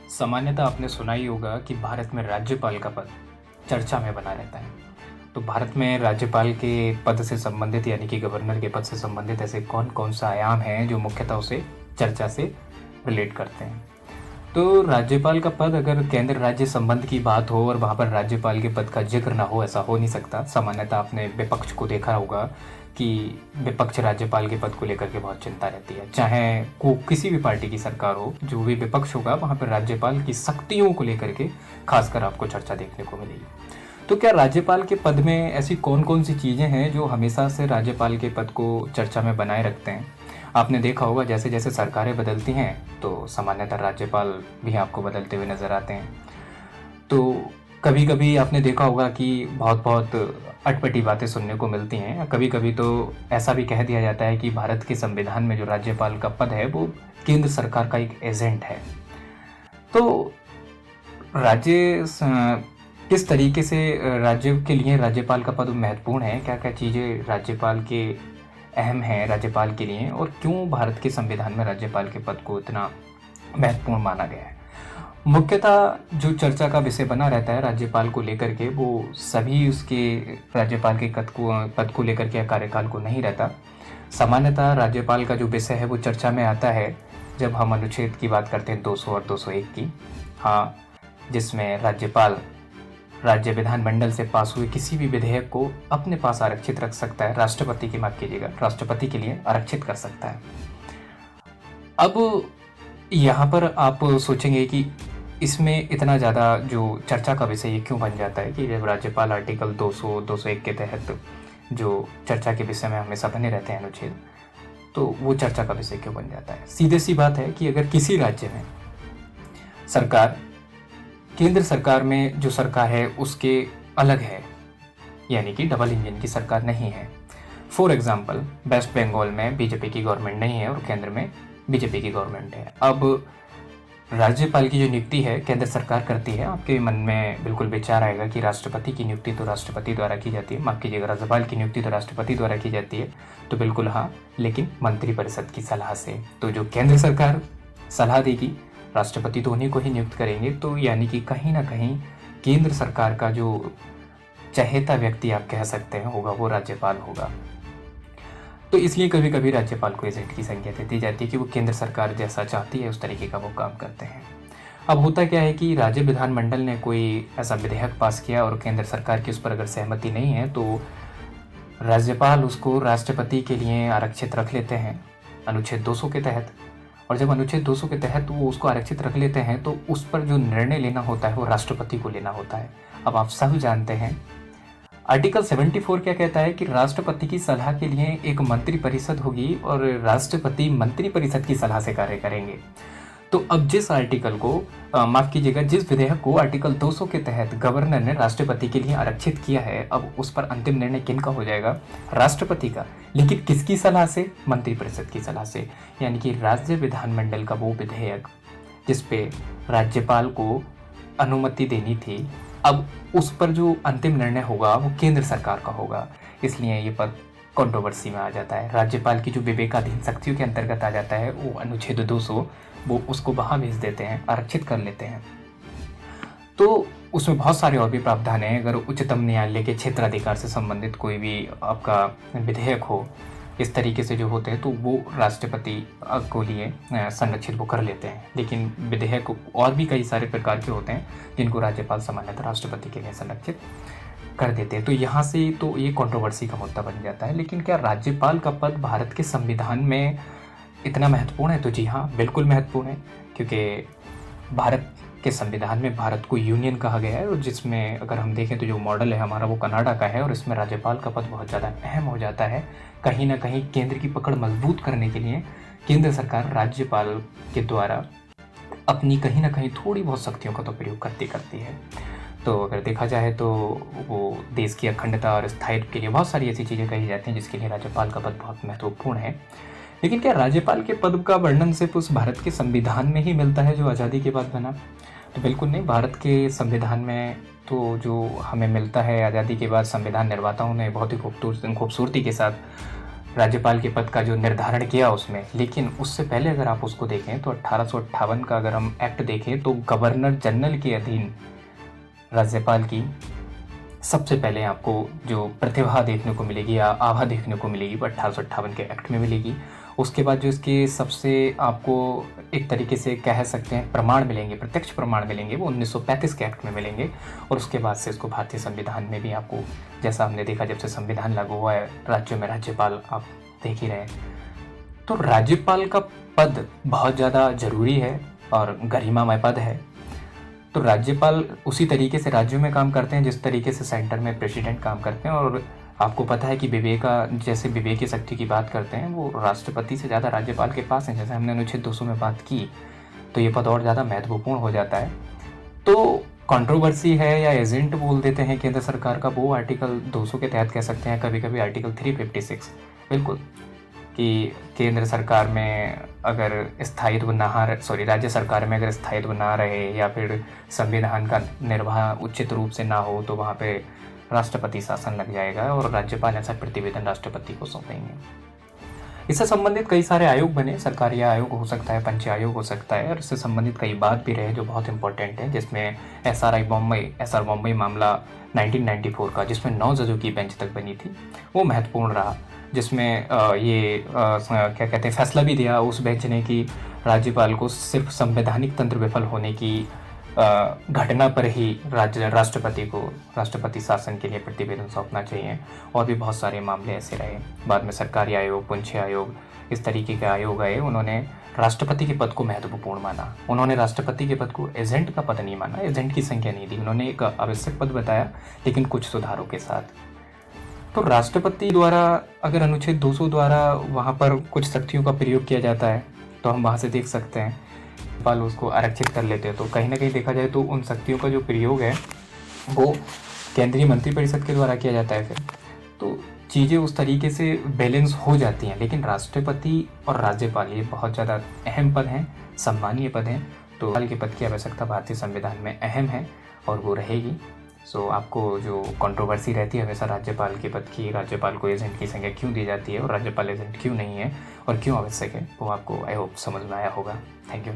सामान्यतः आपने सुना ही होगा कि भारत में राज्यपाल का पद चर्चा में बना रहता है। तो भारत में राज्यपाल के पद से संबंधित यानी कि गवर्नर के पद से संबंधित ऐसे कौन-कौन सा आयाम हैं जो मुख्यतः उसे चर्चा से रिलेट करते हैं। तो राज्यपाल का पद अगर केंद्र राज्य संबंध की बात हो और वहाँ पर राज्यपाल के पद का जिक्र ना हो, ऐसा हो नहीं सकता। सामान्यतः आपने विपक्ष को देखा होगा कि विपक्ष राज्यपाल के पद को लेकर के बहुत चिंता रहती है। चाहे को किसी भी पार्टी की सरकार हो, जो भी विपक्ष होगा वहाँ पर राज्यपाल की शक्तियों को लेकर के खासकर आपको चर्चा देखने को मिलेगी। तो क्या राज्यपाल के पद में ऐसी कौन कौन सी चीज़ें हैं जो हमेशा से राज्यपाल के पद को चर्चा में बनाए रखते हैं? आपने देखा होगा जैसे जैसे सरकारें बदलती हैं तो सामान्यतः राज्यपाल भी आपको बदलते हुए नज़र आते हैं। तो कभी कभी आपने देखा होगा कि बहुत बहुत अटपटी बातें सुनने को मिलती हैं। कभी कभी तो ऐसा भी कह दिया जाता है कि भारत के संविधान में जो राज्यपाल का पद है वो केंद्र सरकार का एक एजेंट है। तो राज्य किस तरीके से राज्य के लिए राज्यपाल का पद महत्वपूर्ण है, क्या क्या चीज़ें राज्यपाल के अहम हैं राज्यपाल के लिए, और क्यों भारत के संविधान में राज्यपाल के पद को इतना महत्वपूर्ण माना गया है। मुख्यतः जो चर्चा का विषय बना रहता है राज्यपाल को लेकर के, वो सभी उसके राज्यपाल के पद को लेकर के कार्यकाल को नहीं रहता। सामान्यतः राज्यपाल का जो विषय है वो चर्चा में आता है जब हम अनुच्छेद की बात करते हैं 200 और 201 की, हाँ, जिसमें राज्यपाल राज्य विधानमंडल से पास हुए किसी भी विधेयक को अपने पास आरक्षित रख सकता है, राष्ट्रपति की माफ कीजिएगा, राष्ट्रपति के लिए आरक्षित कर सकता है। अब यहाँ पर आप सोचेंगे कि इसमें इतना ज़्यादा जो चर्चा का विषय ये क्यों बन जाता है कि जब राज्यपाल आर्टिकल 200 201 के तहत जो चर्चा के विषय में हमेशा बने रहते हैं अनुच्छेद, तो वो चर्चा का विषय क्यों बन जाता है। सीधे सी बात है कि अगर किसी राज्य में सरकार केंद्र सरकार में जो सरकार है उसके अलग है, यानी कि डबल इंजन की सरकार नहीं है। फॉर एग्जांपल वेस्ट बंगाल में बीजेपी की गवर्नमेंट नहीं है और केंद्र में बीजेपी की गवर्नमेंट है। अब राज्यपाल की जो नियुक्ति है केंद्र सरकार करती है। आपके मन में बिल्कुल विचार आएगा कि राष्ट्रपति की नियुक्ति तो राष्ट्रपति द्वारा की जाती है, माफ कीजिएगा, राज्यपाल की नियुक्ति तो राष्ट्रपति द्वारा की जाती है। तो बिल्कुल हाँ, लेकिन मंत्रिपरिषद की सलाह से। तो जो केंद्र सरकार सलाह देगी, राष्ट्रपति तो उन्हीं को ही नियुक्त करेंगे। तो यानी कि कहीं ना कहीं केंद्र सरकार का जो चहेता व्यक्ति आप कह सकते हैं होगा वो राज्यपाल होगा। तो इसलिए कभी कभी राज्यपाल को एजेंट की संज्ञा दे दी जाती है कि वो केंद्र सरकार जैसा चाहती है उस तरीके का वो काम करते हैं। अब होता क्या है कि राज्य विधानमंडल ने कोई ऐसा विधेयक पास किया और केंद्र सरकार की उस पर अगर सहमति नहीं है तो राज्यपाल उसको राष्ट्रपति के लिए आरक्षित रख लेते हैं अनुच्छेद 200 के तहत। और जब अनुच्छेद 200 के तहत वो उसको आरक्षित रख लेते हैं तो उस पर जो निर्णय लेना होता है वो राष्ट्रपति को लेना होता है। अब आप सब जानते हैं आर्टिकल 74 क्या कहता है कि राष्ट्रपति की सलाह के लिए एक मंत्रिपरिषद होगी और राष्ट्रपति मंत्रिपरिषद की सलाह से कार्य करेंगे। तो अब जिस आर्टिकल को माफ कीजिएगा, जिस विधेयक को आर्टिकल 200 के तहत गवर्नर ने राष्ट्रपति के लिए आरक्षित किया है, अब उस पर अंतिम निर्णय किनका हो जाएगा? राष्ट्रपति का। लेकिन किसकी सलाह से? मंत्रिपरिषद की सलाह से। यानी कि राज्य विधानमंडल का वो विधेयक जिस पे राज्यपाल को अनुमति देनी थी, अब उस पर जो अंतिम निर्णय होगा वो केंद्र सरकार का होगा। इसलिए ये पद कंट्रोवर्सी में आ जाता है। राज्यपाल की जो विवेकाधीन शक्तियों के अंतर्गत आ जाता है वो अनुच्छेद 200, वो उसको वहाँ भेज देते हैं, आरक्षित कर लेते हैं। तो उसमें बहुत सारे और भी प्रावधान हैं। अगर उच्चतम न्यायालय के क्षेत्राधिकार से संबंधित कोई भी आपका विधेयक हो इस तरीके से जो होते हैं तो वो राष्ट्रपति को लिए संरक्षित वो कर लेते हैं। लेकिन विधेयक और भी कई सारे प्रकार के होते हैं जिनको राज्यपाल सामान्यतः राष्ट्रपति के लिए संरक्षित कर देते हैं। तो यहाँ से तो ये कंट्रोवर्सी का मुद्दा बन जाता है। लेकिन क्या राज्यपाल का पद भारत के संविधान में इतना महत्वपूर्ण है? तो जी हाँ, बिल्कुल महत्वपूर्ण है, क्योंकि भारत के संविधान में भारत को यूनियन कहा गया है और जिसमें अगर हम देखें तो जो मॉडल है हमारा वो कनाडा का है और इसमें राज्यपाल का पद बहुत ज़्यादा अहम हो जाता है। कहीं ना कहीं केंद्र की पकड़ मजबूत करने के लिए केंद्र सरकार राज्यपाल के द्वारा अपनी कहीं ना कहीं थोड़ी बहुत शक्तियों का तो प्रयोग करती है। तो अगर देखा जाए तो वो देश की अखंडता और स्थायित्व के लिए बहुत सारी ऐसी चीज़ें कही जाती हैं जिसके लिए राज्यपाल का पद बहुत महत्वपूर्ण है। लेकिन क्या राज्यपाल के पद का वर्णन सिर्फ उस भारत के संविधान में ही मिलता है जो आज़ादी के बाद बना? तो बिल्कुल नहीं। भारत के संविधान में तो जो हमें मिलता है आज़ादी के बाद संविधान निर्माताओं ने बहुत ही खूबसूरती के साथ राज्यपाल के पद का जो निर्धारण किया उसमें। लेकिन उससे पहले अगर आप उसको देखें तो 1858 का अगर हम एक्ट देखें तो गवर्नर जनरल के अधीन राज्यपाल की सबसे पहले आपको जो प्रतिभा देखने को मिलेगी या आभा देखने को मिलेगी वो 1858 के एक्ट में मिलेगी। उसके बाद जो इसके सबसे आपको एक तरीके से कह सकते हैं प्रमाण मिलेंगे, प्रत्यक्ष प्रमाण मिलेंगे, वो 1935 के एक्ट में मिलेंगे। और उसके बाद से इसको भारतीय संविधान में भी आपको, जैसा हमने देखा जब से संविधान लागू हुआ है, राज्यों में राज्यपाल आप देख ही रहे हैं। तो राज्यपाल का पद बहुत ज़्यादा ज़रूरी है और गरिमामय पद है। तो राज्यपाल उसी तरीके से राज्यों में काम करते हैं जिस तरीके से सेंटर में प्रेसिडेंट काम करते हैं। और आपको पता है कि विवेका जैसे विवेक की शक्ति की बात करते हैं वो राष्ट्रपति से ज़्यादा राज्यपाल के पास है, जैसे हमने अनुच्छेद 200 में बात की। तो ये पद और ज़्यादा महत्वपूर्ण हो जाता है। तो कंट्रोवर्सी है या एजेंट बोल देते हैं केंद्र सरकार का, वो आर्टिकल 200 के तहत कह सकते हैं, कभी कभी आर्टिकल 356 बिल्कुल, कि केंद्र सरकार में अगर स्थायित्व राज्य सरकार में अगर स्थायित्व ना रहे या फिर संविधान का निर्वाह उचित रूप से ना हो तो वहाँ पे राष्ट्रपति शासन लग जाएगा और राज्यपाल ऐसा प्रतिवेदन राष्ट्रपति को सौंपेंगे। इससे संबंधित कई सारे आयोग बने, सरकारी आयोग हो सकता है, पंच आयोग हो सकता है, और इससे संबंधित कई बात भी रहे जो बहुत इंपॉर्टेंट है, जिसमें एसआर बॉम्बे मामला 1994 का, जिसमें 9 जजों की बेंच तक बनी थी, वो महत्वपूर्ण रहा। जिसमें क्या कहते हैं फैसला भी दिया उस बेंच ने कि राज्यपाल को सिर्फ संवैधानिक तंत्र विफल होने की घटना पर ही राष्ट्रपति शासन के लिए प्रतिवेदन सौंपना चाहिए। और भी बहुत सारे मामले ऐसे रहे। बाद में सरकारी आयोग, पुंछ आयोग, इस तरीके के आयोग आए, उन्होंने राष्ट्रपति के पद को महत्वपूर्ण माना। उन्होंने राष्ट्रपति के पद को एजेंट का पद नहीं माना, एजेंट की संख्या नहीं दी, उन्होंने एक आवश्यक पद बताया लेकिन कुछ सुधारों के साथ। तो राष्ट्रपति द्वारा अगर अनुच्छेद 200 द्वारा वहाँ पर कुछ शक्तियों का प्रयोग किया जाता है तो हम वहाँ से देख सकते हैं राज्यपाल उसको आरक्षित कर लेते हैं। तो कहीं ना कहीं देखा जाए तो उन शक्तियों का जो प्रयोग है वो केंद्रीय मंत्रिपरिषद के द्वारा किया जाता है। फिर तो चीज़ें उस तरीके से बैलेंस हो जाती हैं। लेकिन राष्ट्रपति और राज्यपाल ये बहुत ज़्यादा अहम पद हैं, सम्मानीय पद हैं। तो राज्यपाल के पद की आवश्यकता भारतीय संविधान में अहम है और वो रहेगी। सो आपको जो कंट्रोवर्सी रहती है हमेशा राज्यपाल के पद की, राज्यपाल को एजेंट की संख्या क्यों दी जाती है और राज्यपाल एजेंट क्यों नहीं है और क्यों आवश्यक है, वो आपको आई होप समझ में आया होगा। Thank you.